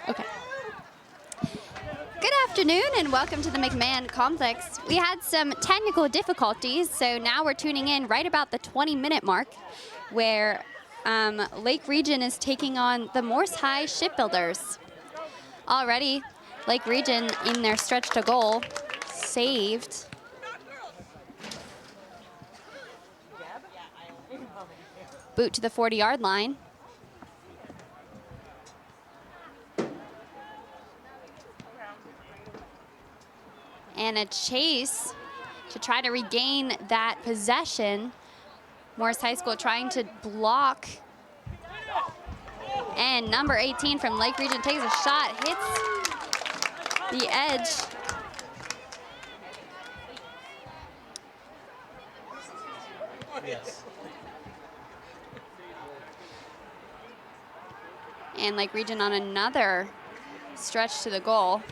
Okay. Good afternoon and welcome to the McMahon Complex. We had some technical difficulties, so now we're tuning in right about the 20-minute mark where Lake Region is taking on the Morse High Shipbuilders. Already, Lake Region in their stretch to goal saved. Boot to the 40-yard line. And a chase to try to regain that possession. Morris High School trying to block. And number 18 from Lake Region takes a shot, hits the edge. Yes. And Lake Region on another stretch to the goal.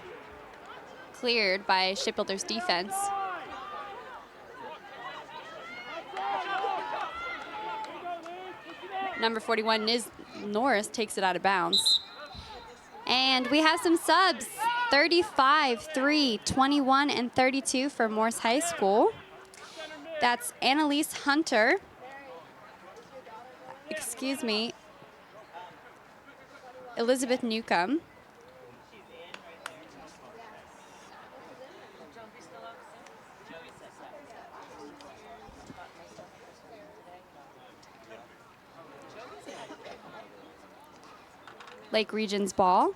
Cleared by Shipbuilders defense. Number 41, Niz Norris, takes it out of bounds. And we have some subs, 35, 3, 21, and 32 for Morse High School. That's Annalise Hunter. Excuse me. Elizabeth Newcomb. Lake Region's ball.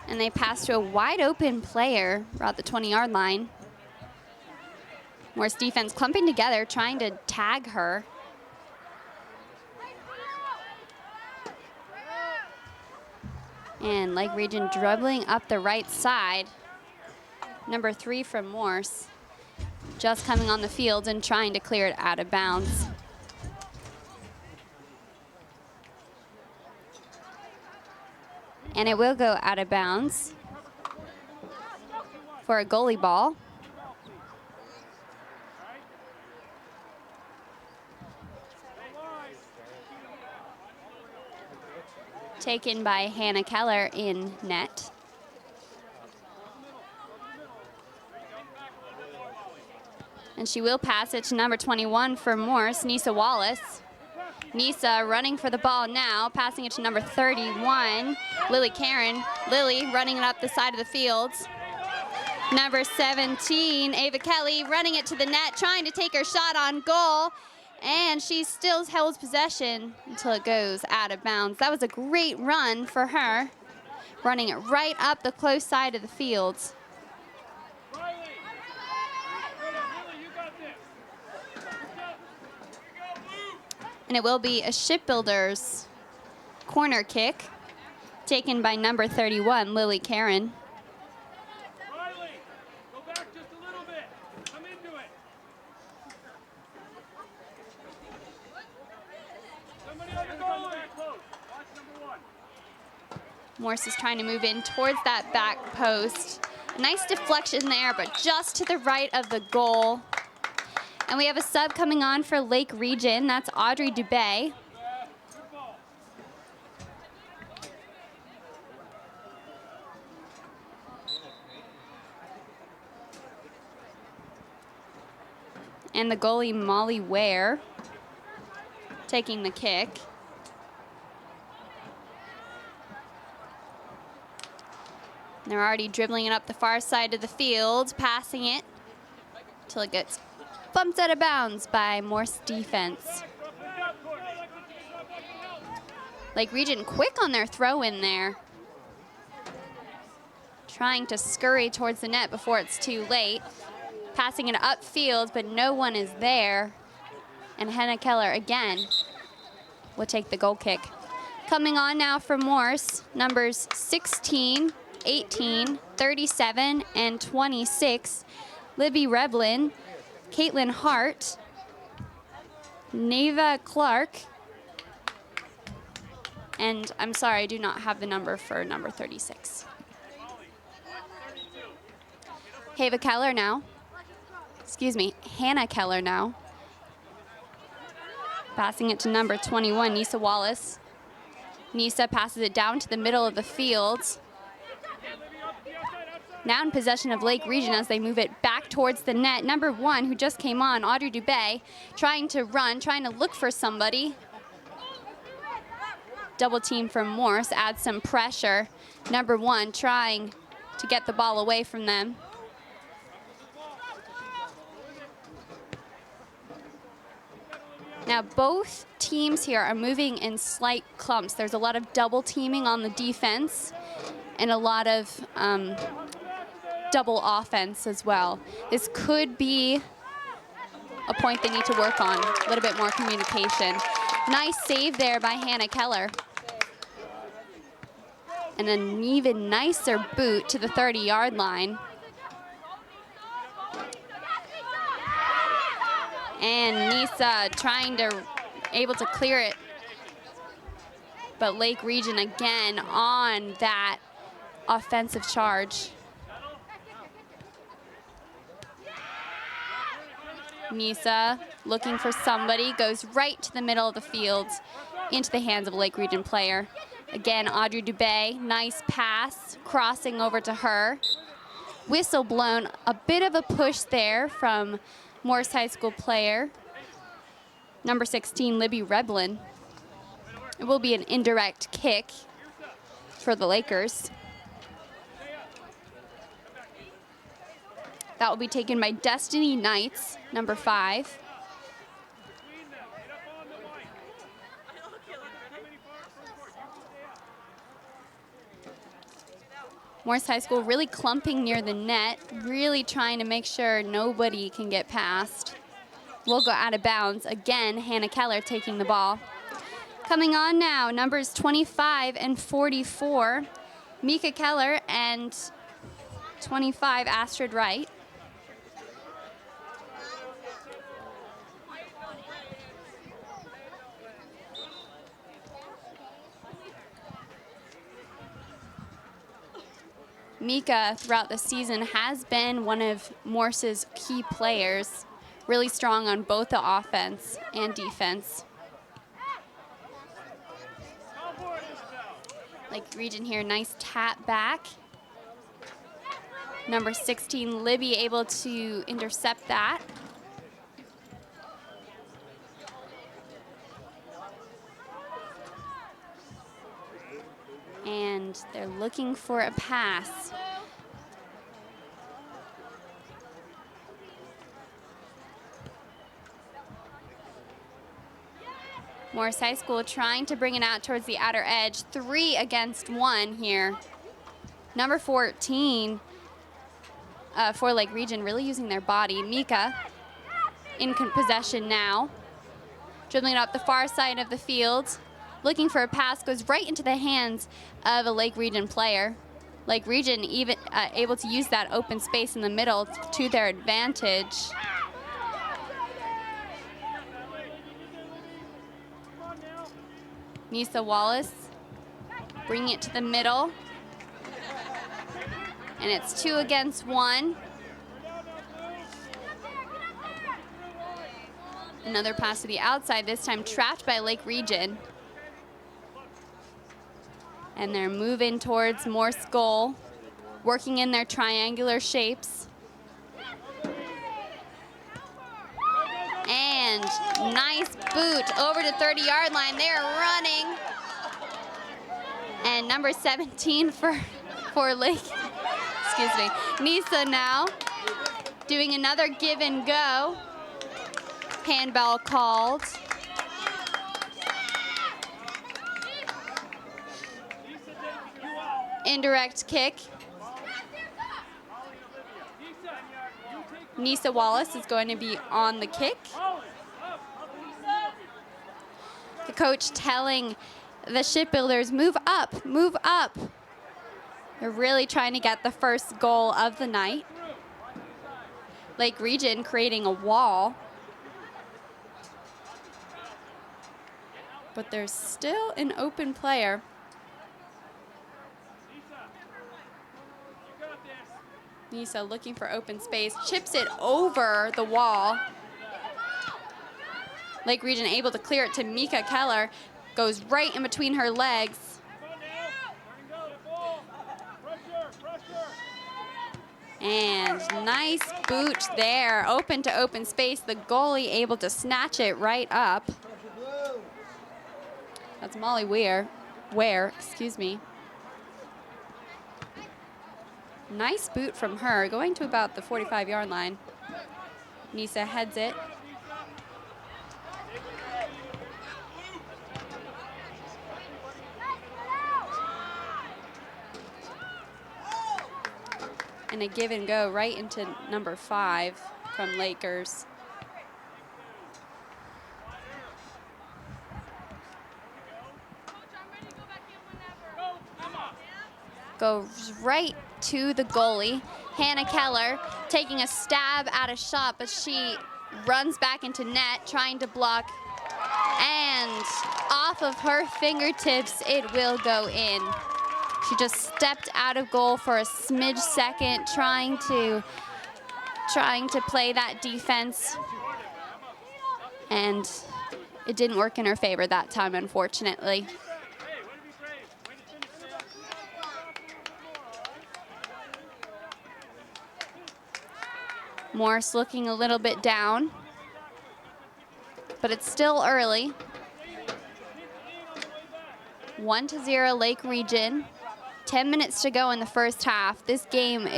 And they pass to a wide open player around the 20-yard line. Morse defense clumping together, trying to tag her. And Lake Region dribbling up the right side. Number 3 from Morse, just coming on the field and trying to clear it out of bounds. And it will go out of bounds for a goalie ball. Taken by Hannah Keller in net. And she will pass it to number 21 for Morse, Nisa Wallace. Nisa running for the ball now, passing it to number 31, Lily Karen. Lily running it up the side of the field. Number 17, Ava Kelly, running it to the net, trying to take her shot on goal. And she still holds possession until it goes out of bounds. That was a great run for her, running it right up the close side of the field. And it will be a Shipbuilders corner kick taken by number 31, Lily Karen. Morse is trying to move in towards that back post. A nice deflection there, but just to the right of the goal. And we have a sub coming on for Lake Region. That's Audrey Dubé. And the goalie, Molly Ware, taking the kick. They're already dribbling it up the far side of the field, passing it until it gets bumped out of bounds by Morse defense. Lake Region quick on their throw in there. Trying to scurry towards the net before it's too late. Passing it upfield, but no one is there. And Hannah Keller again will take the goal kick. Coming on now for Morse, numbers 16, 18, 37, and 26. Libby Reblin, Caitlin Hart, Neva Clark, And I'm sorry, I do not have the number for number 36. Keller now. Excuse me, Hannah Keller now. Passing it to number 21, Nisa Wallace. Nisa passes it down to the middle of the field. Now in possession of Lake Region as they move it back towards the net. Number 1, who just came on, Audrey Dubé, trying to run, trying to look for somebody. Double team from Morse adds some pressure. Number 1 trying to get the ball away from them. Now both teams here are moving in slight clumps. There's a lot of double teaming on the defense and a lot of double offense as well. This could be a point they need to work on, a little bit more communication. Nice save there by Hannah Keller. And an even nicer boot to the 30-yard line. And Nisa able to clear it. But Lake Region again on that offensive charge. Nisa looking for somebody, goes right to the middle of the field into the hands of a Lake Region player. Again, Audrey Dubé, nice pass, crossing over to her. Whistle blown, a bit of a push there from Morse High School player, number 16, Libby Reblin. It will be an indirect kick for the Lakers. That will be taken by Destiny Knights, number 5. Morse High School really clumping near the net, really trying to make sure nobody can get past. We'll go out of bounds. Again, Hannah Keller taking the ball. Coming on now, numbers 25 and 44, Mika Keller and 25, Astrid Wright. Mika, throughout the season, has been one of Morse's key players, really strong on both the offense and defense. Lake Region here, nice tap back. Number 16, Libby, able to intercept that. And they're looking for a pass. Morse High School trying to bring it out towards the outer edge. 3 against 1 here. Number 14 for Lake Region, really using their body. Mika in possession now. Dribbling it up the far side of the field. Looking for a pass, goes right into the hands of a Lake Region player. Lake Region even able to use that open space in the middle to their advantage. Nisa Wallace bringing it to the middle. And it's 2 against 1. Another pass to the outside, this time trapped by Lake Region. And they're moving towards Morse goal, working in their triangular shapes. And nice boot over to 30-yard line. They're running. And number 17 for Lake, excuse me, Nisa now doing another give and go. Handball called. Indirect kick. Nisa Wallace is going to be on the kick. The coach telling the shipbuilders, move up, move up. They're really trying to get the first goal of the night. Lake Region creating a wall. but there's still an open player. Nisa looking for open space, chips it over the wall. Lake Region able to clear it to Mika Keller, goes right in between her legs. And nice boot there, open to open space. The goalie able to snatch it right up. That's Molly Ware, excuse me. Nice boot from her, going to about the 45-yard line. Nisa heads it. And a give and go right into number 5 from Lakers. Goes right to the goalie, Hannah Keller, taking a stab at a shot, but she runs back into net, trying to block, and off of her fingertips, it will go in. She just stepped out of goal for a smidge second, trying to play that defense, and it didn't work in her favor that time, unfortunately. Morse looking a little bit down, but it's still early. 1-0 Lake Region. 10 minutes to go in the first half. This game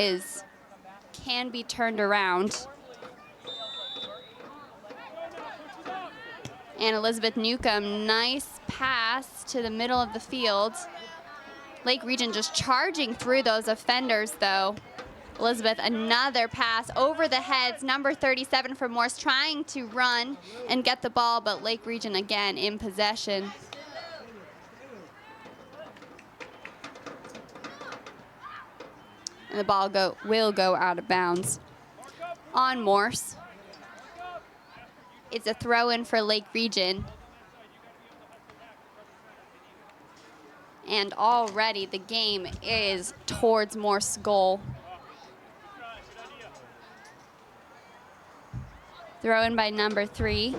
can be turned around. And Elizabeth Newcomb, nice pass to the middle of the field. Lake Region just charging through those offenders, though. Elizabeth, another pass over the heads. Number 37 for Morse, trying to run and get the ball, but Lake Region again in possession. And the ball will go out of bounds on Morse. It's a throw-in for Lake Region. And already the game is towards Morse goal. Throw in by number 3.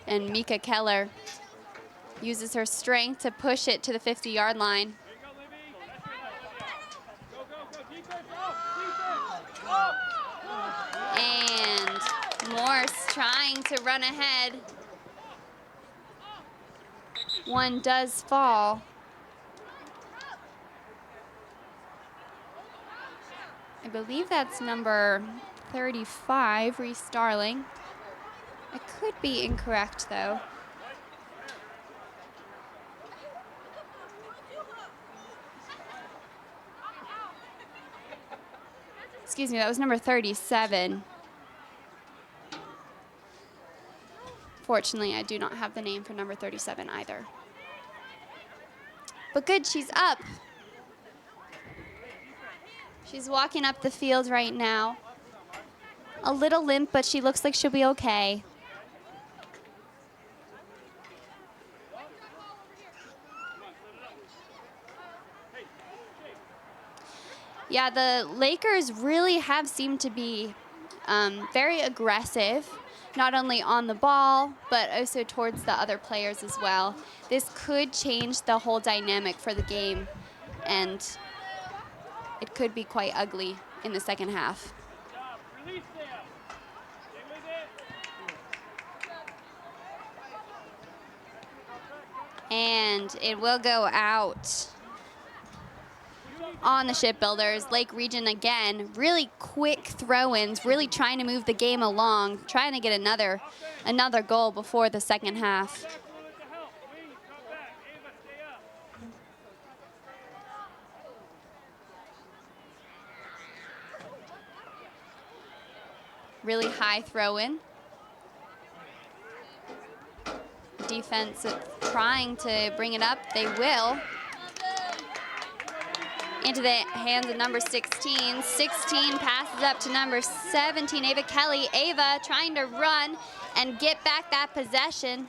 And Mika Keller uses her strength to push it to the 50-yard line. And Morse trying to run ahead. One does fall. I believe that's number 35, Reese Starling. I could be incorrect, though. Excuse me, that was number 37. Fortunately, I do not have the name for number 37 either. But good, she's up. She's walking up the field right now. A little limp, but she looks like she'll be okay. Yeah, the Lakers really have seemed to be very aggressive, not only on the ball, but also towards the other players as well. This could change the whole dynamic for the game, and it could be quite ugly in the second half. And it will go out on the Shipbuilders. Lake Region again, really quick throw-ins, really trying to move the game along, trying to get another goal before the second half. Really high throw-in. Defense trying to bring it up. They will. into the hands of number 16. 16 passes up to number 17, Ava Kelly. Ava trying to run and get back that possession.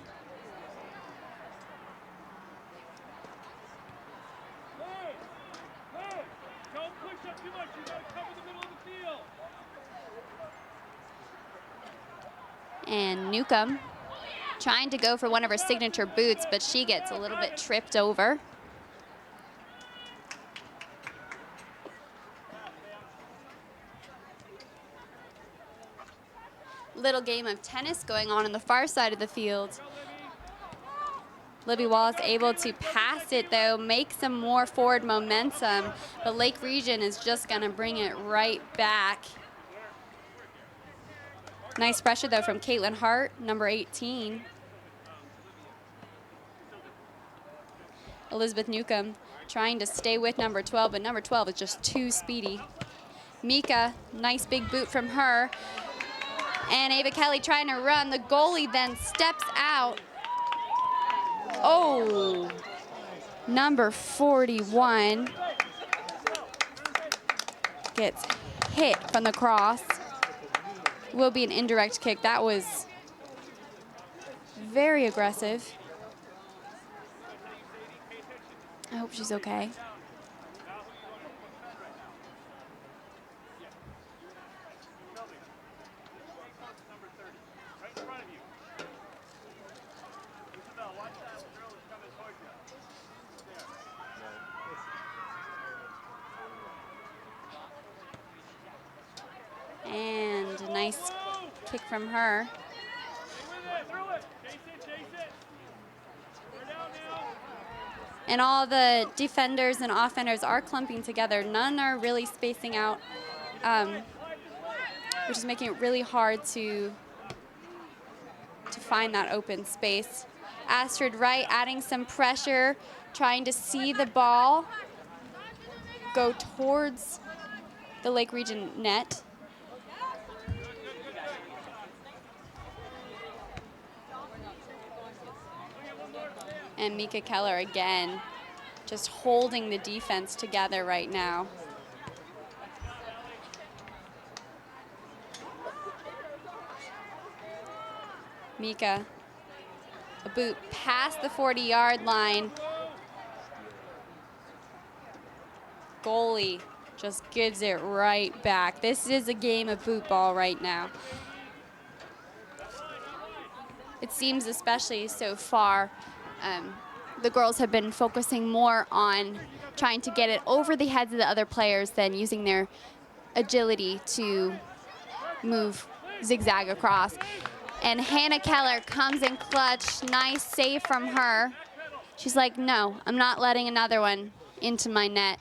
And Newcomb trying to go for one of her signature boots, but she gets a little bit tripped over. Little game of tennis going on the far side of the field. Libby Wallace able to pass it though, make some more forward momentum, but Lake Region is just gonna bring it right back. Nice pressure though from Caitlin Hart, number 18. Elizabeth Newcomb trying to stay with number 12, but number 12 is just too speedy. Mika, nice big boot from her. And Ava Kelly trying to run. The goalie then steps out. Oh, number 41 gets hit from the cross. Will be an indirect kick. That was very aggressive. I hope she's okay. And a nice kick from her. And all the defenders and offenders are clumping together. None are really spacing out, which is making it really hard to find that open space. Astrid Wright adding some pressure, trying to see the ball go towards the Lake Region net. And Mika Keller again, just holding the defense together right now. Mika, a boot past the 40-yard line. Goalie just gives it right back. This is a game of boot ball right now. It seems, especially so far, the girls have been focusing more on trying to get it over the heads of the other players than using their agility to move zigzag across. And Hannah Keller comes in clutch. Nice save from her. She's like, no, I'm not letting another one into my net.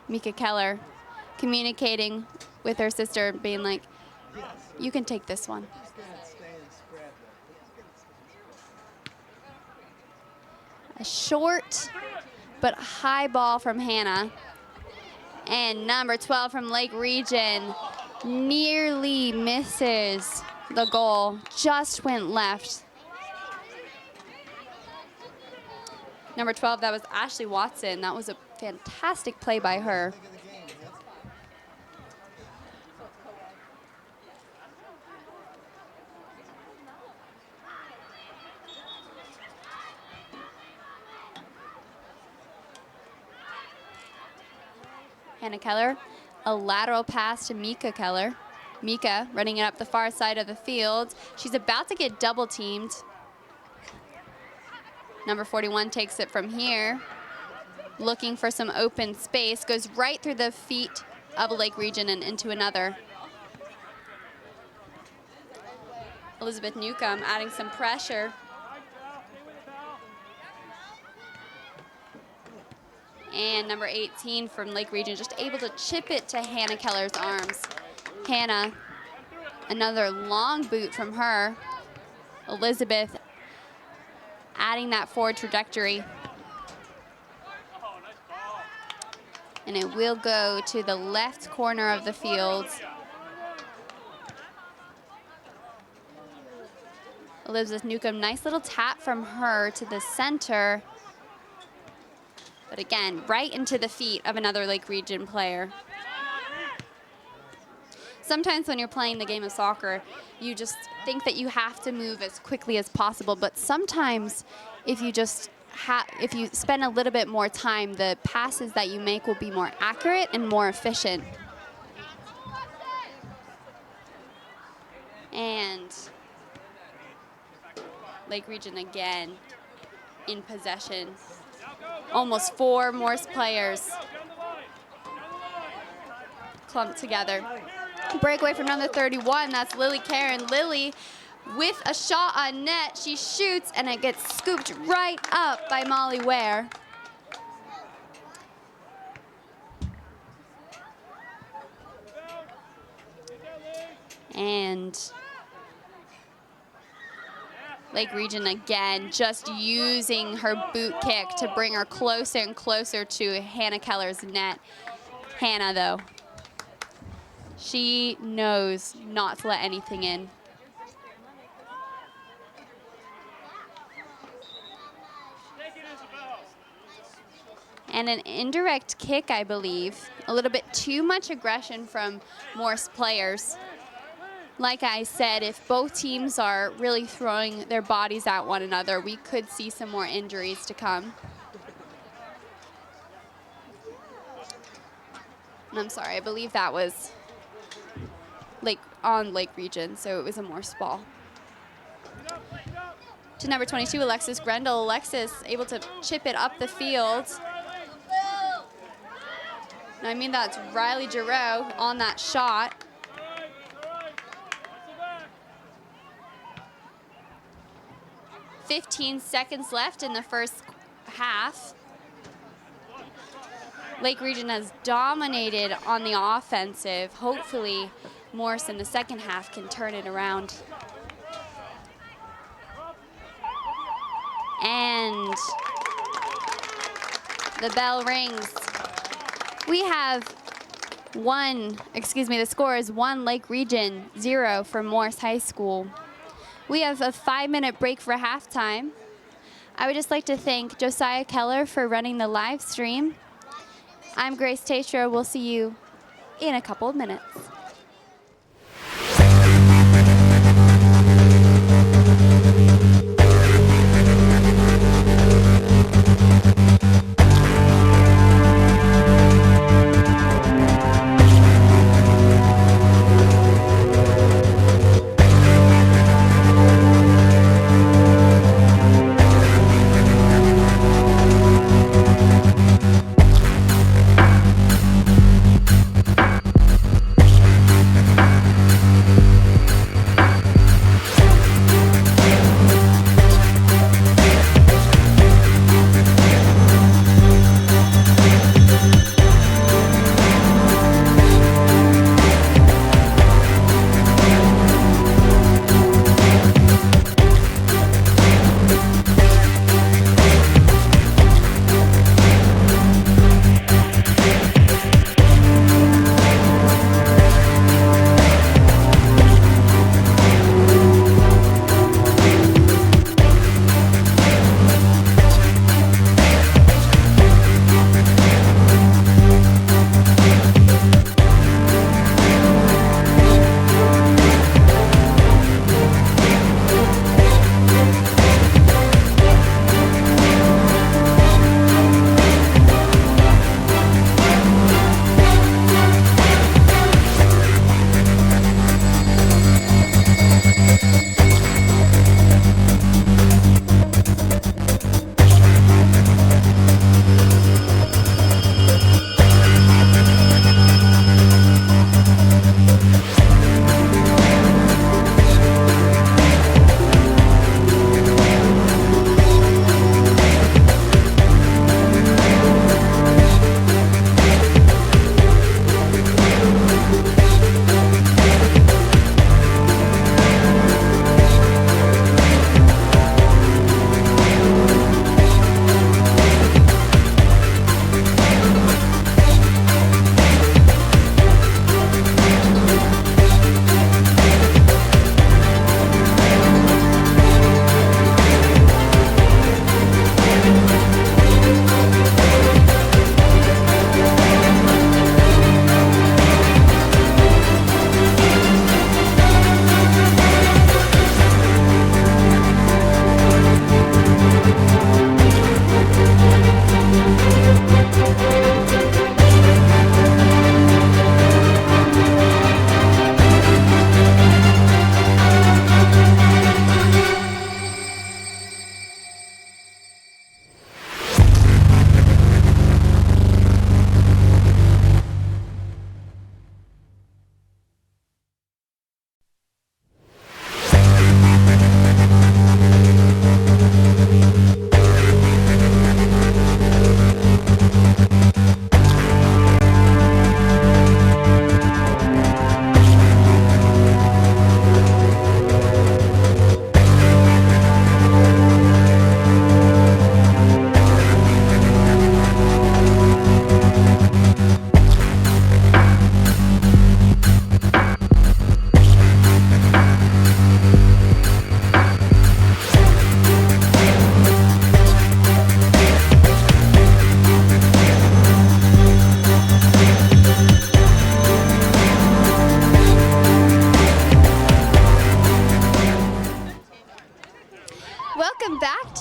Mika Keller communicating with her sister, being like, you can take this one. A short but high ball from Hannah. And number 12 from Lake Region nearly misses the goal, just went left. Number 12, that was Ashley Watson. That was a fantastic play by her. Hannah Keller, a lateral pass to Mika Keller. Mika running it up the far side of the field. She's about to get double teamed. Number 41 takes it from here, looking for some open space, goes right through the feet of Lake Region and into another. Elizabeth Newcomb adding some pressure. And number 18 from Lake Region just able to chip it to Hannah Keller's arms. Hannah, another long boot from her. Elizabeth adding that forward trajectory. And it will go to the left corner of the field. Elizabeth Newcomb, nice little tap from her to the center. But again, right into the feet of another Lake Region player. Sometimes when you're playing the game of soccer, you just think that you have to move as quickly as possible. But sometimes if you spend a little bit more time, the passes that you make will be more accurate and more efficient. And Lake Region again in possession. Almost 4 Morse players clumped together. Breakaway from number 31, that's Lily Karen. Lily with a shot on net, she shoots and it gets scooped right up by Molly Ware. And Lake Region again, just using her boot kick to bring her closer and closer to Hannah Keller's net. Hannah, though, she knows not to let anything in. And an indirect kick, I believe. A little bit too much aggression from Morse players. Like I said, if both teams are really throwing their bodies at one another, we could see some more injuries to come. And I'm sorry, I believe that was on Lake Region, so it was a Morse ball. To number 22, Alexis Grendel. Alexis able to chip it up the field. And I mean, that's Riley Giroux on that shot. 15 seconds left in the first half. Lake Region has dominated on the offensive. Hopefully, Morse in the second half can turn it around. And the bell rings. We have the score is 1 Lake Region, 0 for Morse High School. We have a 5-minute break for halftime. I would just like to thank Josiah Keller for running the live stream. I'm Grace Tetreault. We'll see you in a couple of minutes.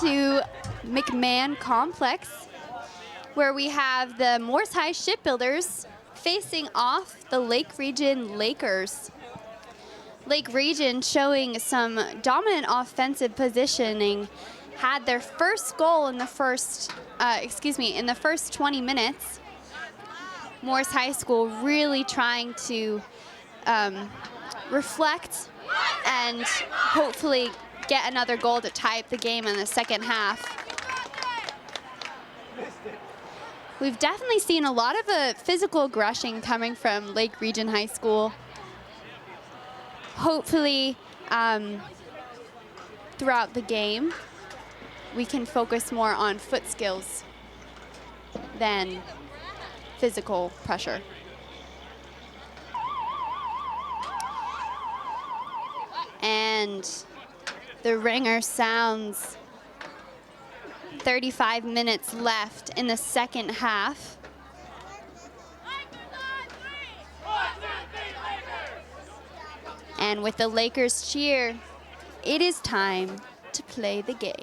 to McMahon Complex, where we have the Morse High Shipbuilders facing off the Lake Region Lakers. Lake Region showing some dominant offensive positioning, had their first goal in the first, in the first 20 minutes. Morse High School really trying to reflect and hopefully get another goal to tie up the game in the second half. We've definitely seen a lot of physical aggression coming from Lake Region High School. Hopefully, throughout the game, we can focus more on foot skills than physical pressure. And the ringer sounds. 35 minutes left in the second half. And with the Lakers cheer, it is time to play the game.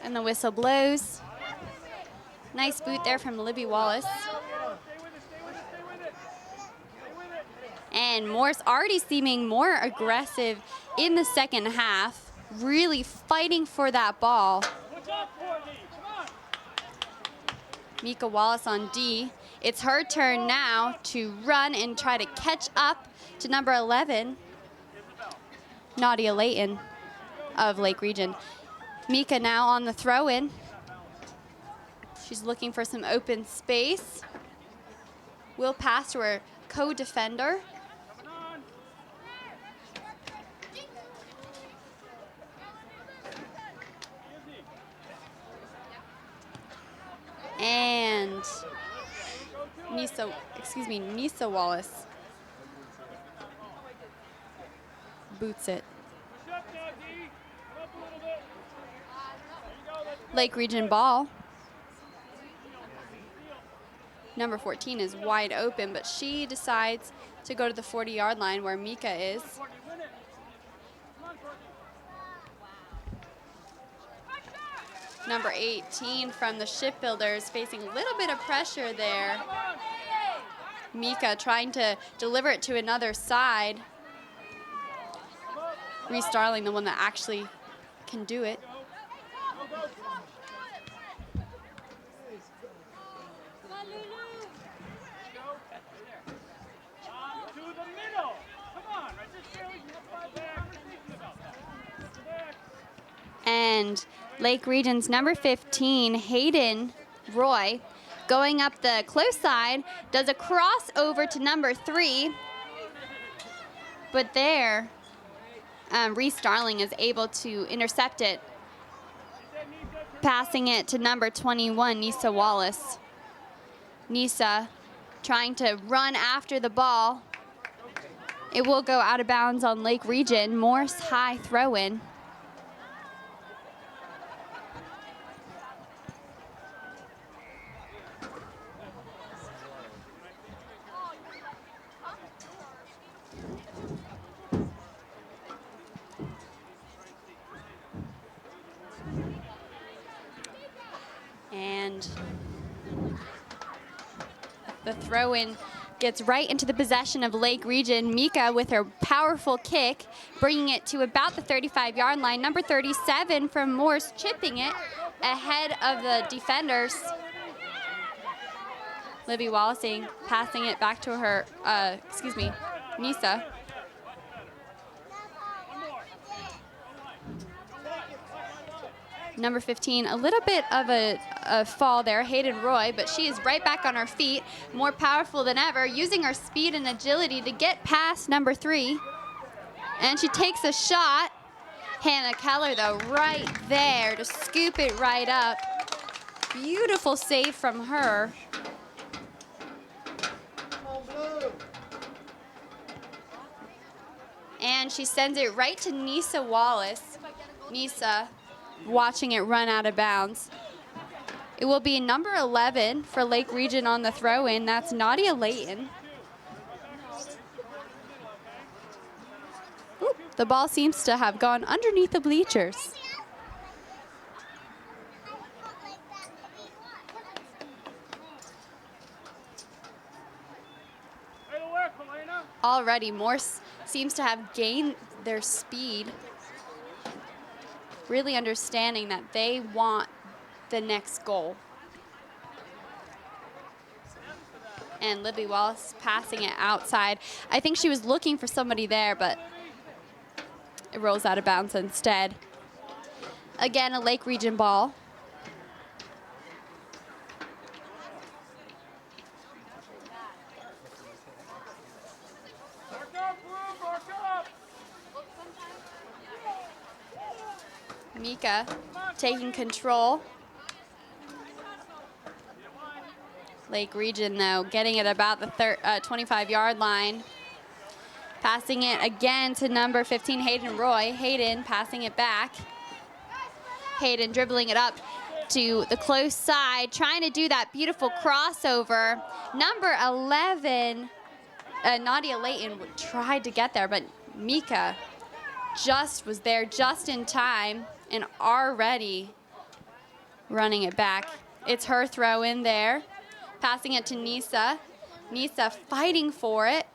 And the whistle blows. Nice boot there from Libby Wallace. And Morse already seeming more aggressive in the second half, really fighting for that ball. Mika Wallace on D. It's her turn now to run and try to catch up to number 11, Nadia Layton of Lake Region. Mika now on the throw-in. She's looking for some open space. Will pass to her co-defender. And Nisa Wallace boots it. Lake Region ball. Number 14 is wide open, but she decides to go to the 40-yard line where Mika is. Number 18 from the Shipbuilders facing a little bit of pressure there. Mika trying to deliver it to another side. Reese Starling, the one that actually can do it. And Lake Region's number 15, Hayden Roy, going up the close side, does a crossover to number 3. But there, Reese Starling is able to intercept it, passing it to number 21, Nisa Wallace. Nisa trying to run after the ball. It will go out of bounds on Lake Region. Morse High throw-in. And the throw-in gets right into the possession of Lake Region. Mika with her powerful kick, bringing it to about the 35-yard line. Number 37 from Morse chipping it ahead of the defenders. Libby Wallace passing it back to her, Nisa. Number 15, a little bit of a fall there, Hayden Roy, but she is right back on her feet, more powerful than ever, using her speed and agility to get past number 3. And she takes a shot, Hannah Keller, though, right there to scoop it right up. Beautiful save from her. And she sends it right to Nisa Wallace. Nisa watching it run out of bounds. It will be number 11 for Lake Region on the throw-in. That's Nadia Layton. Ooh, the ball seems to have gone underneath the bleachers. Already Morse seems to have gained their speed, really understanding that they want the next goal. And Libby Wallace passing it outside. I think she was looking for somebody there, but it rolls out of bounds instead. Again, a Lake Region ball. Mika taking control. Lake Region, though, getting it about the 25-yard line. Passing it again to number 15, Hayden Roy. Hayden passing it back. Hayden dribbling it up to the close side, trying to do that beautiful crossover. Number 11, Nadia Layton tried to get there, but Mika just was there just in time and already running it back. It's her throw in there. Passing it to Nisa. Nisa fighting for it.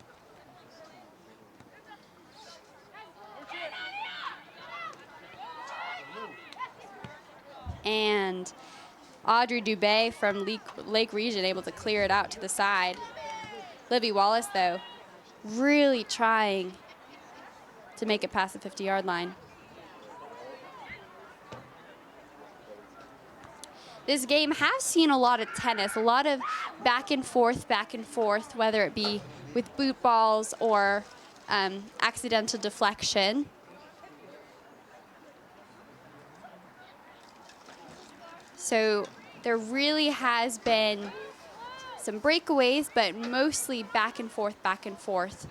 And Audrey Dubé from Lake Region able to clear it out to the side. Libby Wallace, though, really trying to make it past the 50-yard line. This game has seen a lot of tennis, a lot of back and forth, whether it be with boot balls or accidental deflection. So there really has been some breakaways, but mostly back and forth.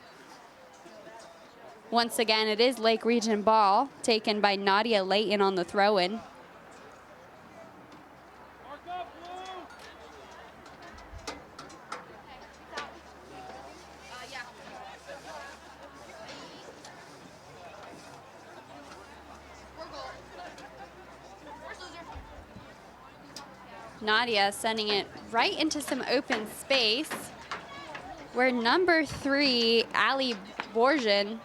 Once again, it is Lake Region ball taken by Nadia Layton on the throw-in. Nadia sending it right into some open space where number 3, Ali Borjan,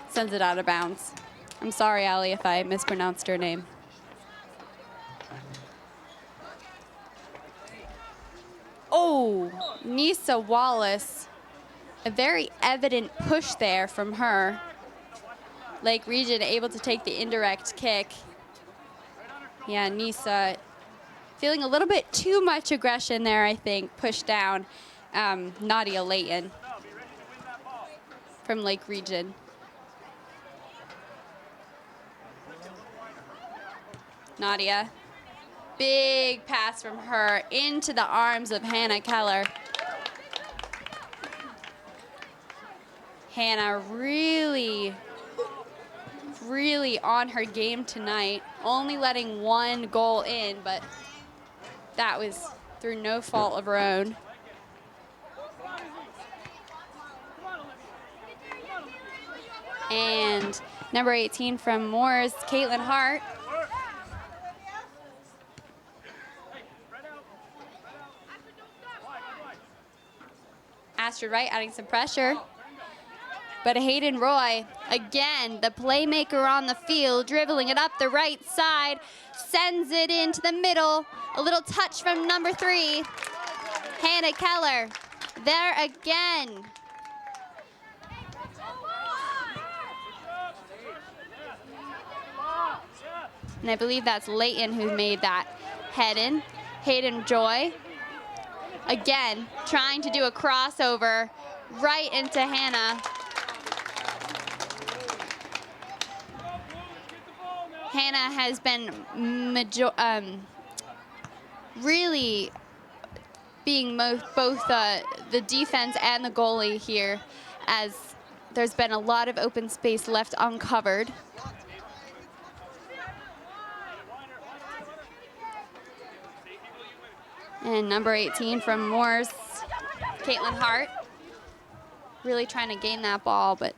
sends it out of bounds. I'm sorry, Ali, if I mispronounced her name. Oh, Nisa Wallace. A very evident push there from her. Lake Region able to take the indirect kick. Yeah, Nisa feeling a little bit too much aggression there, I think, pushed down Nadia Layton from Lake Region. Nadia, big pass from her into the arms of Hannah Keller. Hannah really on her game tonight, only letting one goal in, but that was through no fault of her own. And number 18 from Moores, Caitlin Hart. Astrid Wright adding some pressure. But Hayden Roy, again, the playmaker on the field, dribbling it up the right side, sends it into the middle. A little touch from number 3, Hannah Keller. There again. And I believe that's Layton who made that head in. Hayden Joy, again, trying to do a crossover right into Hannah. Hannah has been really being both the defense and the goalie here, as there's been a lot of open space left uncovered. And number 18 from Morse, Caitlin Hart, really trying to gain that ball, but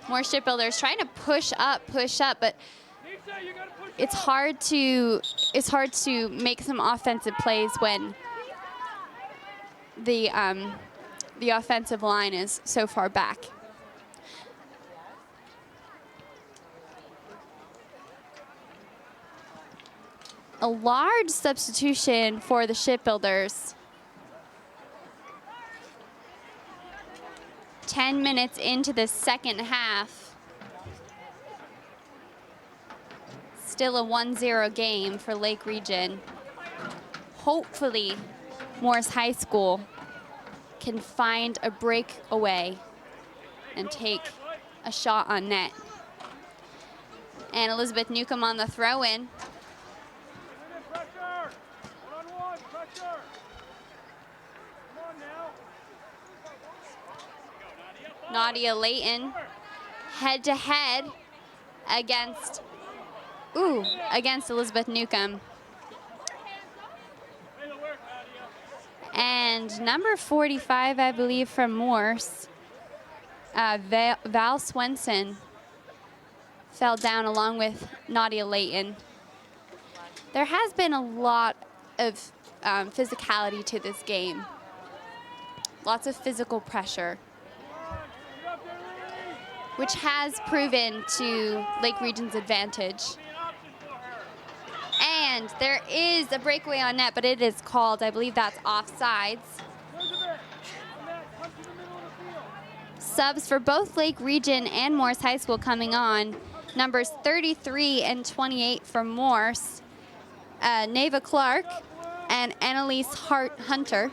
Morse Shipbuilders trying to push up, but it's hard to make some offensive plays when the offensive line is so far back. A large substitution for the Shipbuilders. 10 minutes into the second half. Still a 1-0 game for Lake Region. Hopefully, Morris High School can find a breakaway and take a shot on net. And Elizabeth Newcomb on the throw-in. Nadia Layton head-to-head against Elizabeth Newcomb. And number 45, I believe, from Morse, Val Swenson, fell down along with Nadia Layton. There has been a lot of physicality to this game. Lots of physical pressure, which has proven to Lake Region's advantage. And there is a breakaway on net, but it is called. I believe that's offsides. Subs for both Lake Region and Morse High School coming on. Numbers 33 and 28 for Morse, Neva Clark and Annalise Hunter.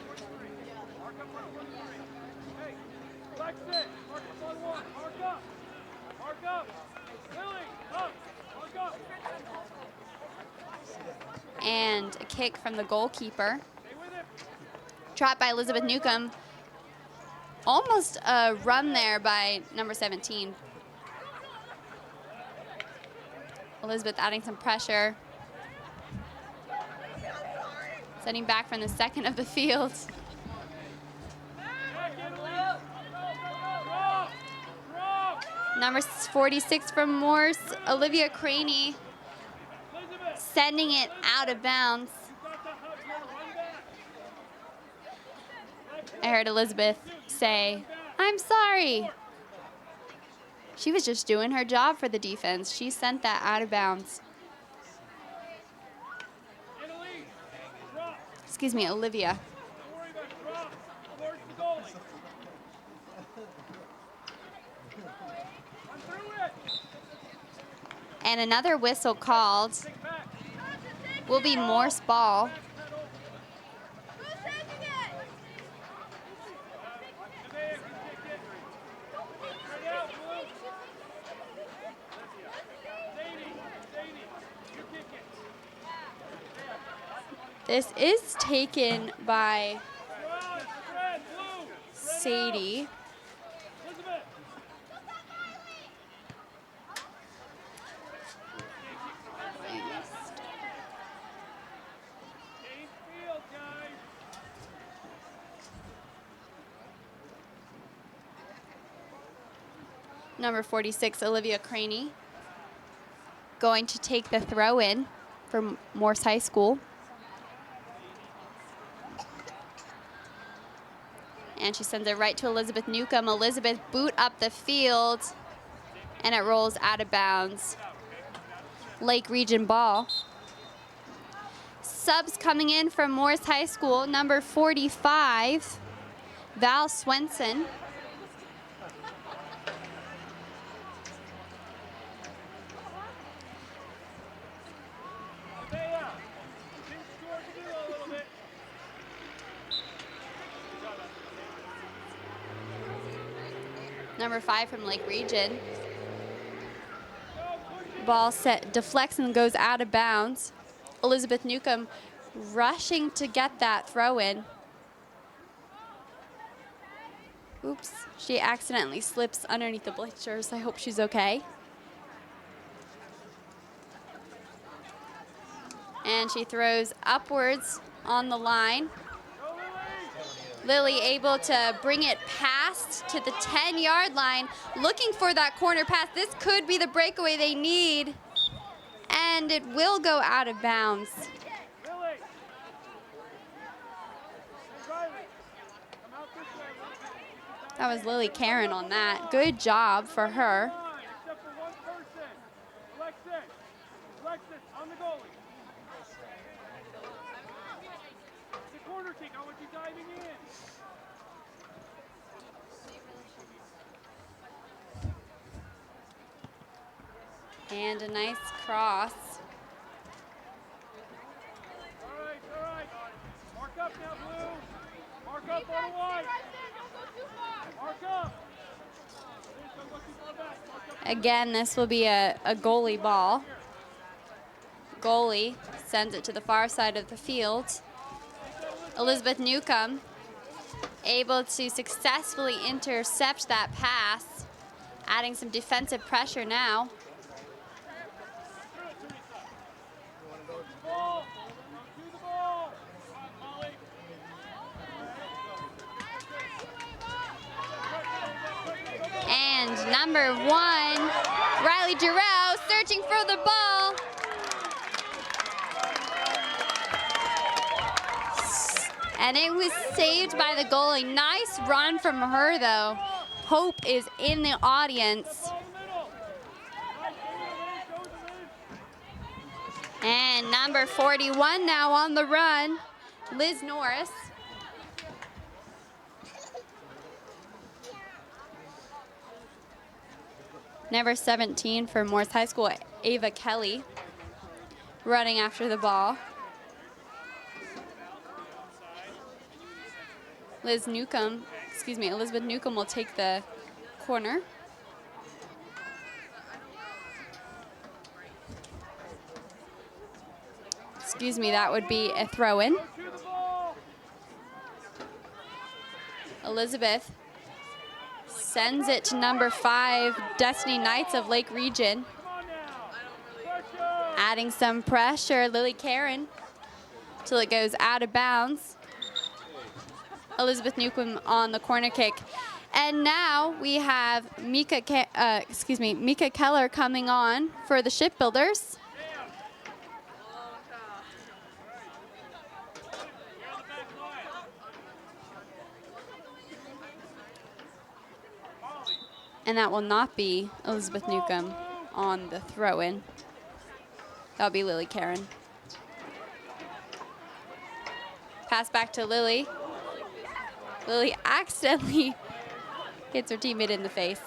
And a kick from the goalkeeper. Trapped by Elizabeth Newcomb. Almost a run there by number 17. Elizabeth adding some pressure. Setting back from the second of the field. Number 46 from Morse, Olivia Craney, sending it out of bounds. I heard Elizabeth say, "I'm sorry." She was just doing her job for the defense. She sent that out of bounds. Excuse me, Olivia. And another whistle called. Will be Morse ball. This is taken by Sadie. Number 46, Olivia Craney, going to take the throw-in from Morse High School. And she sends it right to Elizabeth Newcomb. Elizabeth boot up the field, and it rolls out of bounds. Lake Region ball. Subs coming in from Morse High School, number 45, Val Swenson. Number 5 from Lake Region, ball set deflects and goes out of bounds. Elizabeth Newcomb rushing to get that throw in. Oops, she accidentally slips underneath the bleachers. I hope she's okay. And she throws upwards on the line. Lily able to bring it past to the 10-yard line, looking for that corner pass. This could be the breakaway they need, and it will go out of bounds. That was Lily Karen on that. Good job for her. And a nice cross. All right. Mark up now, Blue. Mark up on the white. Mark up. Again, this will be a goalie ball. Goalie sends it to the far side of the field. Elizabeth Newcomb able to successfully intercept that pass, adding some defensive pressure now. And number 1, Riley Giroux searching for the ball. And it was saved by the goalie. Nice run from her, though. Hope is in the audience. And number 41 now on the run, Liz Norris. Number 17 for Morris High School, Ava Kelly, running after the ball. Elizabeth Newcomb will take the corner. That would be a throw-in. Elizabeth sends it to number 5, Destiny Knights of Lake Region. Adding some pressure, Lily Karen, till it goes out of bounds. Elizabeth Newcomb on the corner kick. And now we have Mika Keller coming on for the Shipbuilders. And that will not be Elizabeth Newcomb on the throw-in. That'll be Lily Karen. Pass back to Lily. Lily accidentally hits her teammate in the face.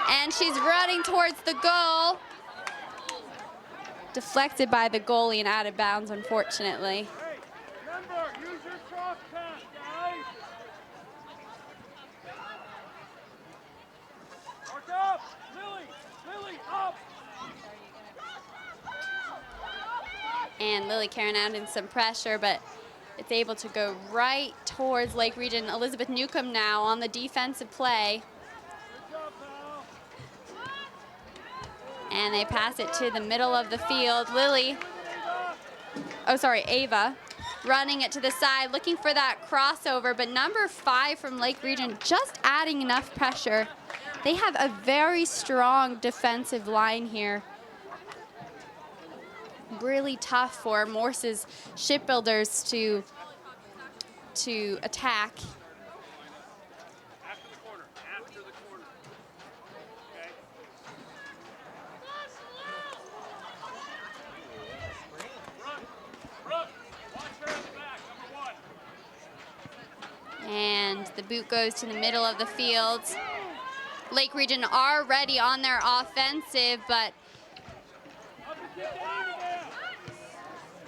And she's running towards the goal. Deflected by the goalie and out of bounds, unfortunately. Hey, remember, use your cross pass, guys. Mark up, Lily, up. And Lily Karen adding some pressure, but it's able to go right towards Lake Region. Elizabeth Newcomb now on the defensive play. Good job, pal. And they pass it to the middle of the field. Ava, running it to the side, looking for that crossover, but number 5 from Lake Region just adding enough pressure. They have a very strong defensive line here. Really tough for Morse's Shipbuilders to attack. After the corner. Okay. Brooke, watch her in the back, number 1. And the boot goes to the middle of the field. Lake Region are ready on their offensive, but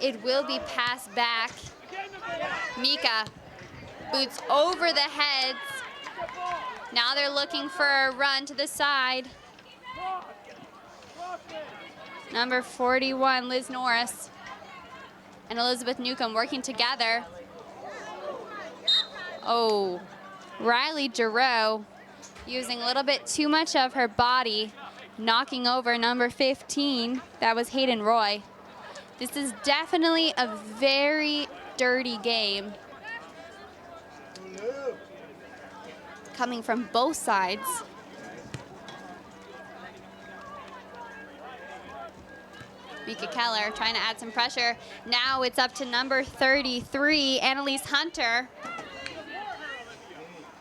it will be passed back. Mika boots over the heads. Now they're looking for a run to the side. Number 41, Liz Norris and Elizabeth Newcomb working together. Oh, Riley Giroux using a little bit too much of her body, knocking over number 15. That was Hayden Roy. This is definitely a very dirty game coming from both sides. Mika Keller trying to add some pressure. Now it's up to number 33, Annalise Hunter.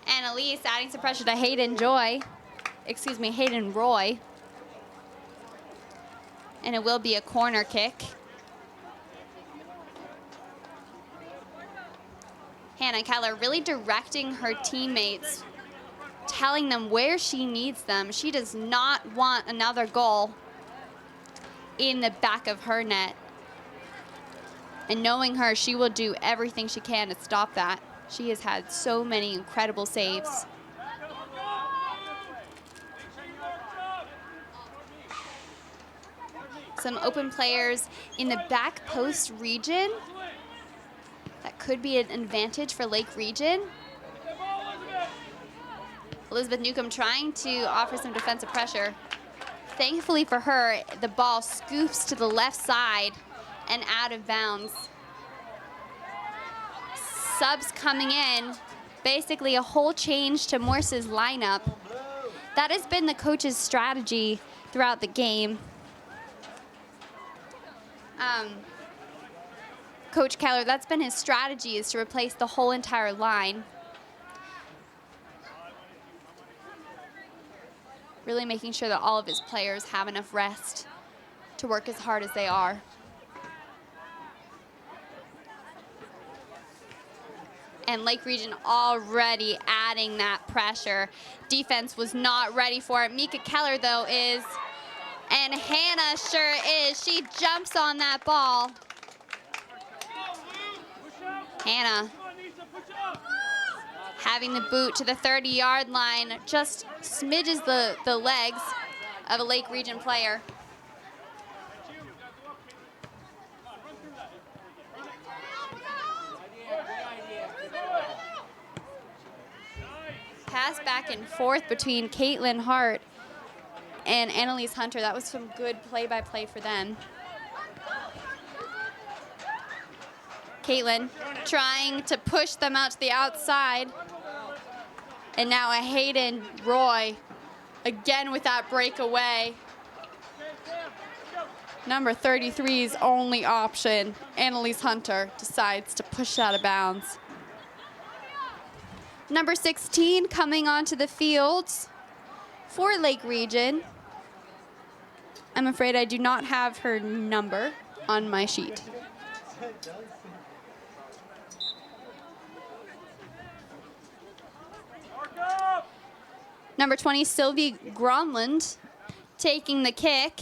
Annalise adding some pressure to Hayden Roy. And it will be a corner kick. Hannah Keller really directing her teammates, telling them where she needs them. She does not want another goal in the back of her net. And knowing her, she will do everything she can to stop that. She has had so many incredible saves. Some open players in the back post region. That could be an advantage for Lake Region. Elizabeth Newcomb trying to offer some defensive pressure. Thankfully for her, the ball scoops to the left side and out of bounds. Subs coming in, basically a whole change to Morse's lineup. That has been the coach's strategy throughout the game. Coach Keller, that's been his strategy, is to replace the whole entire line. Really making sure that all of his players have enough rest to work as hard as they are. And Lake Region already adding that pressure. Defense was not ready for it. Mika Keller, though, is. And Hannah sure is. She jumps on that ball. Hannah having the boot to the 30-yard line, just smidges the legs of a Lake Region player. Pass back and forth between Caitlin Hart and Annalise Hunter. That was some good play-by-play for them. Caitlin trying to push them out to the outside. And now a Hayden Roy, again with that breakaway. Number 33's only option, Annalise Hunter, decides to push out of bounds. Number 16 coming onto the field for Lake Region. I'm afraid I do not have her number on my sheet. Number 20, Sylvie Gronland, taking the kick.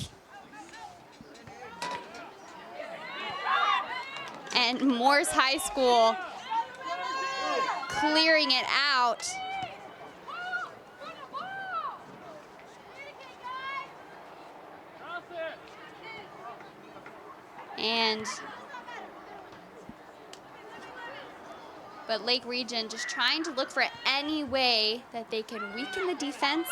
And Morse High School clearing it out. But Lake Region just trying to look for any way that they can weaken the defense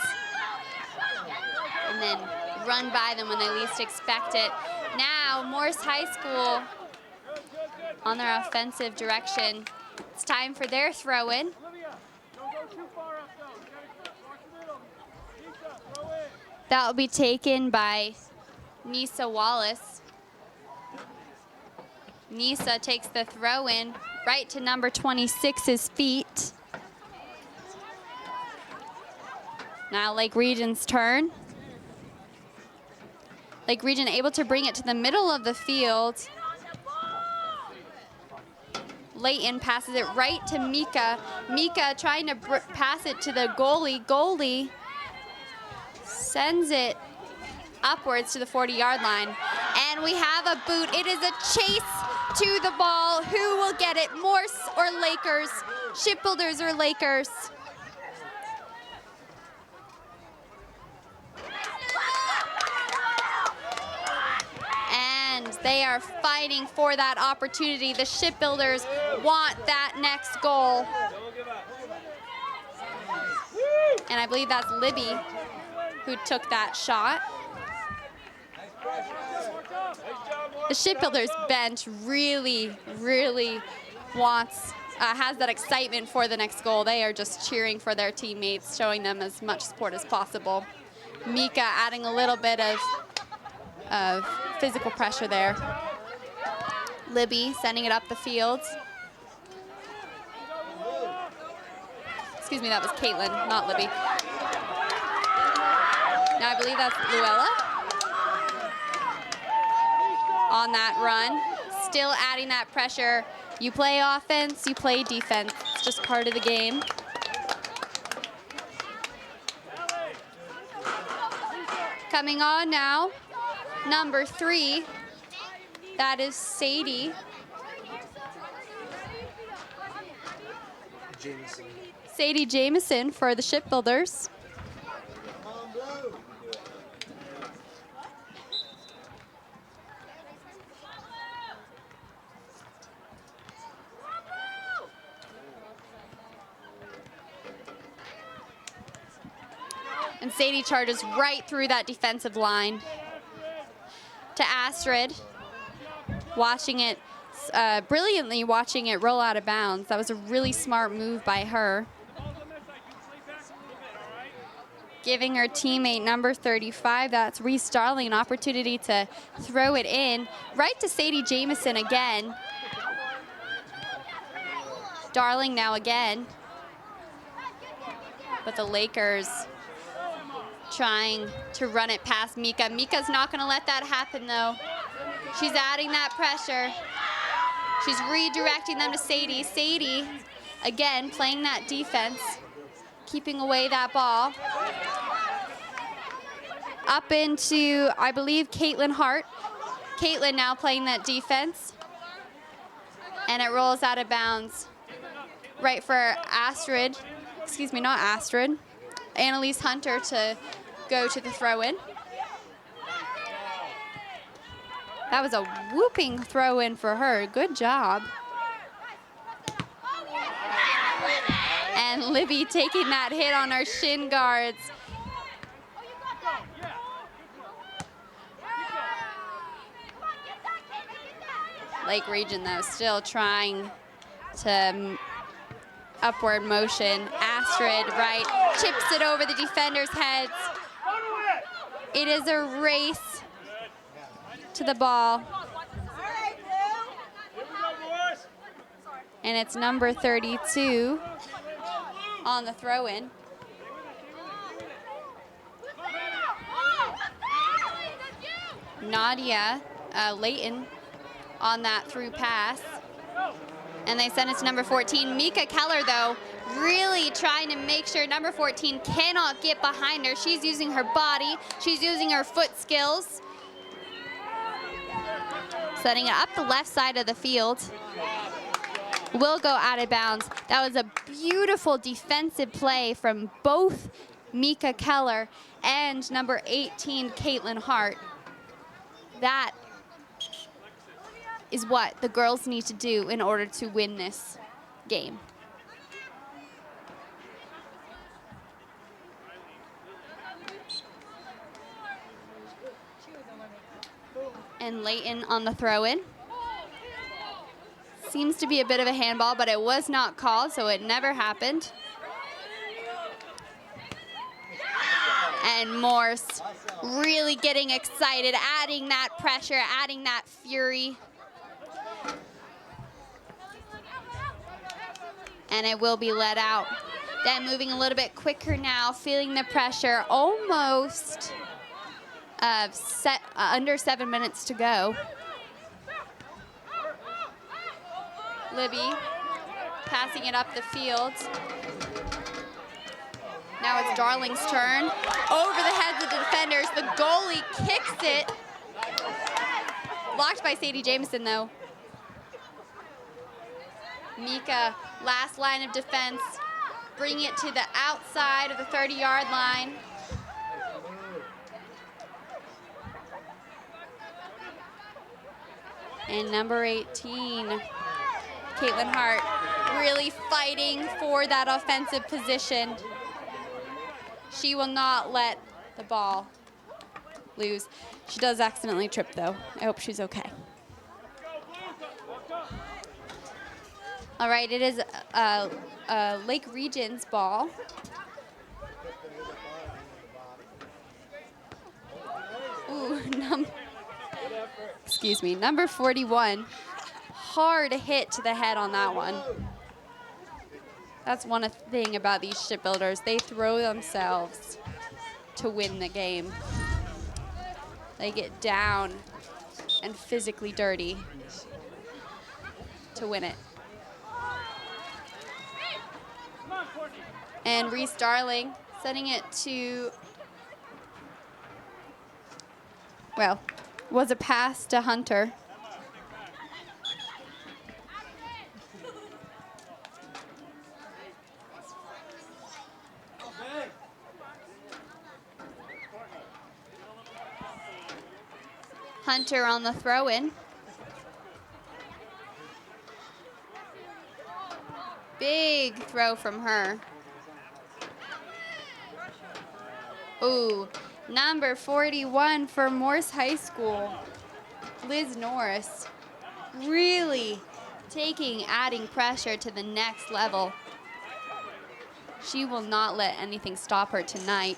and then run by them when they least expect it. Now, Morse High School on their offensive direction. It's time for their throw-in. That will be taken by Nisa Wallace. Nisa takes the throw-in right to number 26's feet. Now Lake Region's turn. Lake Region able to bring it to the middle of the field. Layton passes it right to Mika. Mika trying to pass it to the goalie. Goalie sends it upwards to the 40-yard line. And we have a boot. It is a chase to the ball. Who will get it? Morse or Lakers? Shipbuilders or Lakers? They are fighting for that opportunity. The Shipbuilders want that next goal. And I believe that's Libby who took that shot. The Shipbuilders bench really, really has that excitement for the next goal. They are just cheering for their teammates, showing them as much support as possible. Mika adding a little bit of physical pressure there. Libby sending it up the field. Excuse me, that was Caitlin, not Libby. Now I believe that's Luella on that run. Still adding that pressure. You play offense, you play defense. It's just part of the game. Coming on now, number 3. That is Sadie. Sadie Jameson for the Shipbuilders. And Sadie charges right through that defensive line to Astrid, watching it, brilliantly watching it roll out of bounds. That was a really smart move by her. Giving her teammate number 35, that's Reese Darling, an opportunity to throw it in right to Sadie Jameson again. Darling now again. But the Lakers trying to run it past Mika. Mika's not going to let that happen, though. She's adding that pressure. She's redirecting them to Sadie. Sadie, again, playing that defense, keeping away that ball. Up into, I believe, Caitlin Hart. Caitlin now playing that defense. And it rolls out of bounds right for Astrid. Excuse me, not Astrid. Annalise Hunter to go to the throw-in. That was a whooping throw-in for her. Good job. And Libby taking that hit on her shin guards. Lake Region, though, still trying to upward motion. Astrid, right, chips it over the defenders' heads. It is a race to the ball. And it's number 32 on the throw-in. Nadia Layton on that through pass. And they send it to number 14. Mika Keller, though, really trying to make sure number 14 cannot get behind her. She's using her body. She's using her foot skills. Setting it up the left side of the field. Will go out of bounds. That was a beautiful defensive play from both Mika Keller and number 18, Caitlin Hart. That is what the girls need to do in order to win this game. And Layton on the throw-in. Seems to be a bit of a handball, but it was not called, so it never happened. And Morse really getting excited, adding that pressure, adding that fury. And it will be let out. Then moving a little bit quicker now, feeling the pressure, almost under 7 minutes to go. Libby passing it up the field. Now it's Darling's turn. Over the heads of the defenders, the goalie kicks it. Blocked by Sadie Jameson, though. Mika, last line of defense, bringing it to the outside of the 30-yard line. And number 18, Caitlin Hart, really fighting for that offensive position. She will not let the ball lose. She does accidentally trip, though. I hope she's okay. All right, it is Lake Region's ball. Ooh, excuse me, number 41. Hard hit to the head on that one. That's one thing about these shipbuilders. They throw themselves to win the game. They get down and physically dirty to win it. And Reese Darling sending it to, well, was a pass to Hunter. Hunter on the throw-in. Big throw from her. Ooh, number 41 for Morse High School, Liz Norris, really adding pressure to the next level. She will not let anything stop her tonight.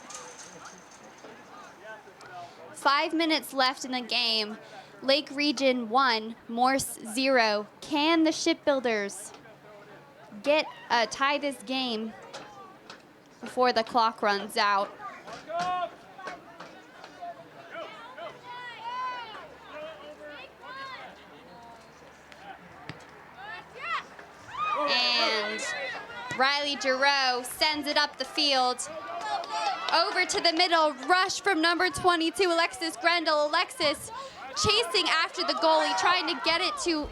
5 minutes left in the game. Lake Region 1, Morse 0. Can the shipbuilders tie this game before the clock runs out? And Riley Giroux sends it up the field. Over to the middle, rush from number 22, Alexis Grendel. Alexis chasing after the goalie, trying to get it to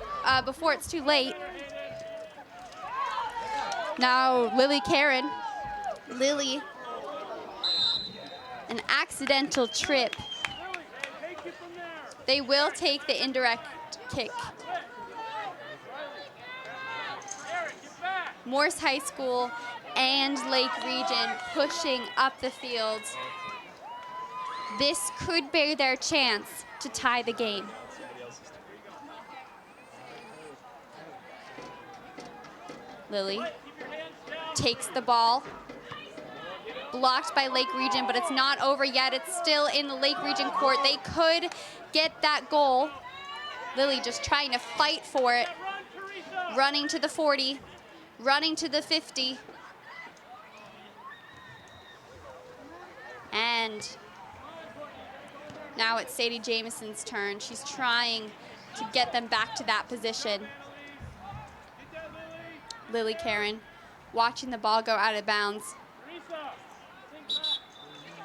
before it's too late. Now Lily Karen. Lily, an accidental trip. They will take the indirect kick. Morse High School and Lake Region pushing up the field. This could be their chance to tie the game. Lily takes the ball. Blocked by Lake Region, but it's not over yet. It's still in the Lake Region court. They could get that goal. Lily just trying to fight for it. Running to the 40. Running to the 50. And now it's Sadie Jameson's turn. She's trying to get them back to that position. Lily Karen watching the ball go out of bounds.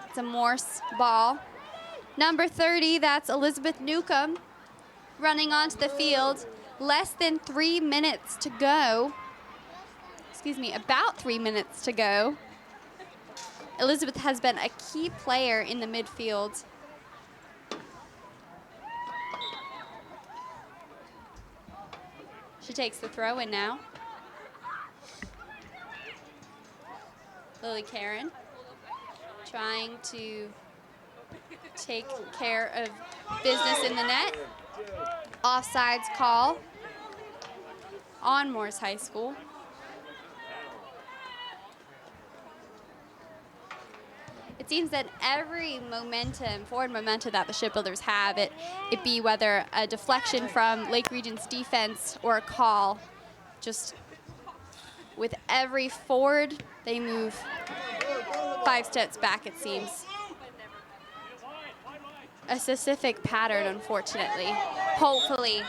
It's a Morse ball. Number 30, that's Elizabeth Newcomb running onto the field. Less than 3 minutes to go. Excuse me, about 3 minutes to go. Elizabeth has been a key player in the midfield. She takes the throw in now. Lily Karen trying to take care of business in the net. Offsides call on Morse High School. It seems that every forward momentum that the shipbuilders have, it be whether a deflection from Lake Region's defense or a call, just with every forward, they move 5 steps back, it seems. A specific pattern, unfortunately. Hopefully,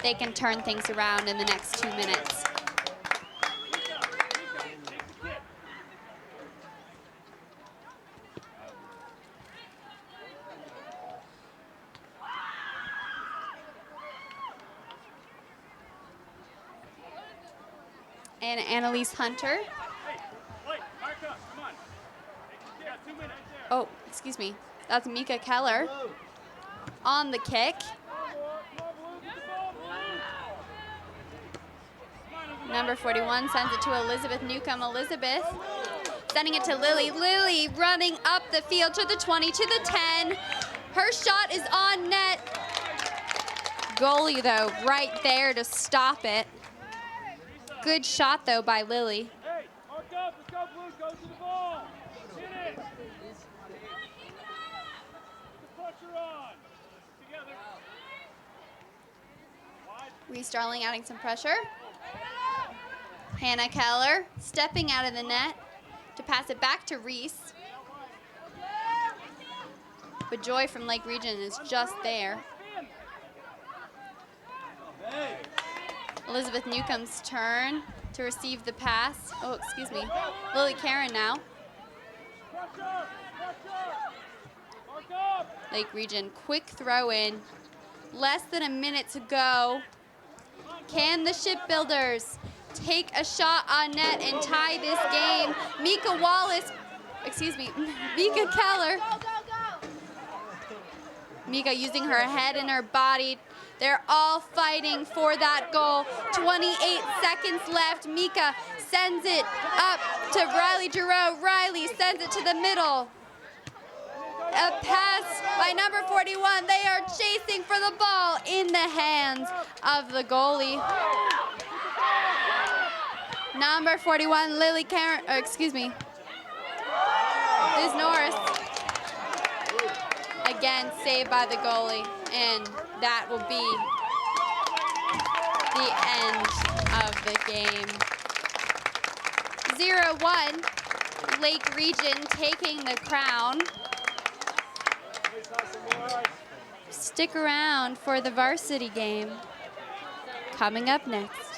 they can turn things around in the next 2 minutes. And Annalise Hunter. Oh, excuse me. That's Mika Keller on the kick. Number 41 sends it to Elizabeth Newcomb. Elizabeth sending it to Lily. Lily running up the field to the 20, to the 10. Her shot is on net. Goalie, though, right there to stop it. Good shot, though, by Lily. Hey, mark up. Let's go, Blue. Go to the ball. Hit it. Put the pressure on. Together. Reese Darling adding some pressure. Hannah Keller stepping out of the net to pass it back to Reese. But Joy from Lake Region is just there. Elizabeth Newcomb's turn to receive the pass. Oh, excuse me. Lily Karen now. Lake Region, quick throw in. Less than a minute to go. Can the Shipbuilders take a shot on net and tie this game? Mika Keller. Mika using her head and her body. They're all fighting for that goal. 28 seconds left. Mika sends it up to Riley Giroux. Riley sends it to the middle. A pass by number 41. They are chasing for the ball in the hands of the goalie. Number 41, Liz Norris. Again, saved by the goalie, and that will be the end of the game. 0-1, Lake Region taking the crown. Stick around for the varsity game coming up next.